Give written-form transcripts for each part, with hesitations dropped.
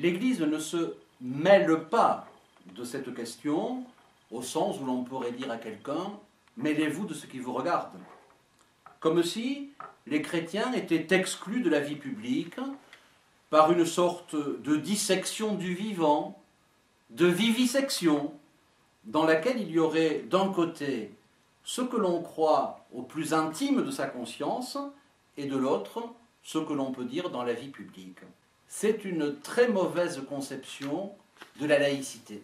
l'Église ne se mêle pas de cette question, au sens où l'on pourrait dire à quelqu'un « mêlez-vous de ce qui vous regarde », comme si les chrétiens étaient exclus de la vie publique par une sorte de dissection du vivant, de vivisection, dans laquelle il y aurait d'un côté ce que l'on croit au plus intime de sa conscience et de l'autre ce que l'on peut dire dans la vie publique. C'est une très mauvaise conception de la laïcité.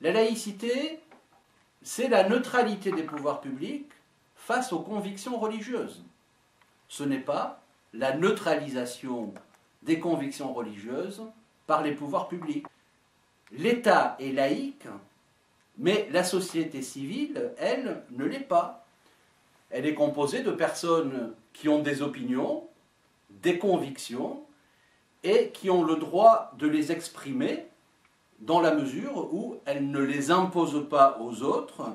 La laïcité, c'est la neutralité des pouvoirs publics face aux convictions religieuses. Ce n'est pas la neutralisation des convictions religieuses par les pouvoirs publics. L'État est laïque, mais la société civile, elle, ne l'est pas. Elle est composée de personnes qui ont des opinions, des convictions, et qui ont le droit de les exprimer dans la mesure où elles ne les imposent pas aux autres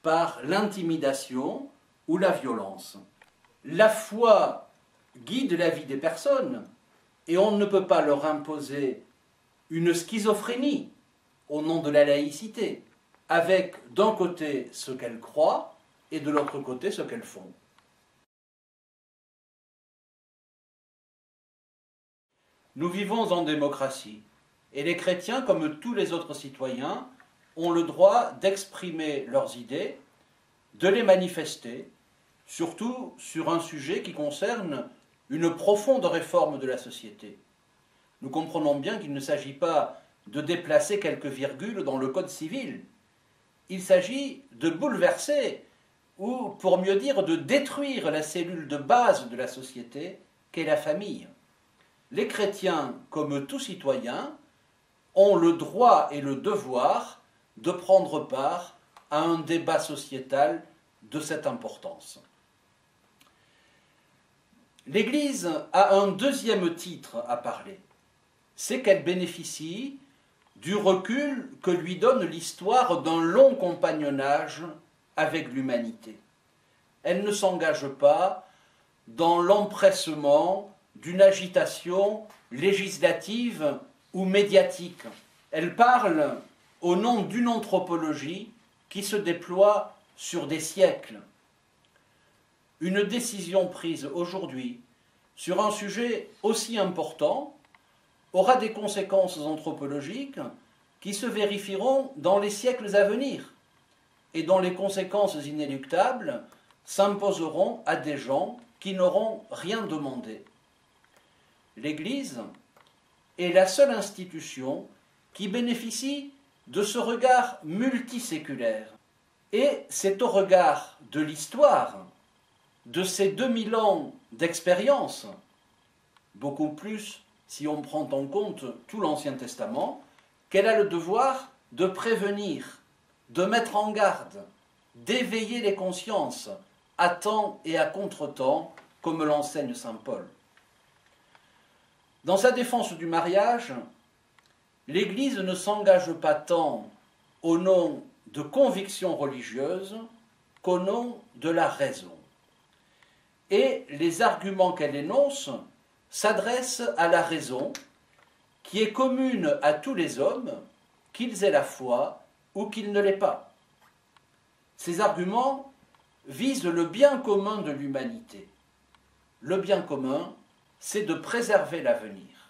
par l'intimidation ou la violence. La foi guide la vie des personnes et on ne peut pas leur imposer une schizophrénie au nom de la laïcité, avec d'un côté ce qu'elles croient et de l'autre côté ce qu'elles font. Nous vivons en démocratie et les chrétiens, comme tous les autres citoyens, ont le droit d'exprimer leurs idées, de les manifester, surtout sur un sujet qui concerne une profonde réforme de la société. Nous comprenons bien qu'il ne s'agit pas de déplacer quelques virgules dans le code civil. Il s'agit de bouleverser, ou pour mieux dire, de détruire la cellule de base de la société qu'est la famille. Les chrétiens, comme tout citoyen, ont le droit et le devoir de prendre part à un débat sociétal de cette importance. L'Église a un deuxième titre à parler, c'est qu'elle bénéficie du recul que lui donne l'histoire d'un long compagnonnage avec l'humanité. Elle ne s'engage pas dans l'empressement d'une agitation législative ou médiatique. Elle parle au nom d'une anthropologie qui se déploie sur des siècles. Une décision prise aujourd'hui sur un sujet aussi important aura des conséquences anthropologiques qui se vérifieront dans les siècles à venir et dont les conséquences inéluctables s'imposeront à des gens qui n'auront rien demandé. L'Église est la seule institution qui bénéficie de ce regard multiséculaire. Et c'est au regard de l'histoire, de ces 2000 ans d'expérience, beaucoup plus si on prend en compte tout l'Ancien Testament, qu'elle a le devoir de prévenir, de mettre en garde, d'éveiller les consciences à temps et à contre-temps, comme l'enseigne saint Paul. Dans sa défense du mariage, l'Église ne s'engage pas tant au nom de convictions religieuses qu'au nom de la raison. Et les arguments qu'elle énonce s'adressent à la raison, qui est commune à tous les hommes, qu'ils aient la foi ou qu'ils ne l'aient pas. Ces arguments visent le bien commun de l'humanité. Le bien commun, c'est de préserver l'avenir.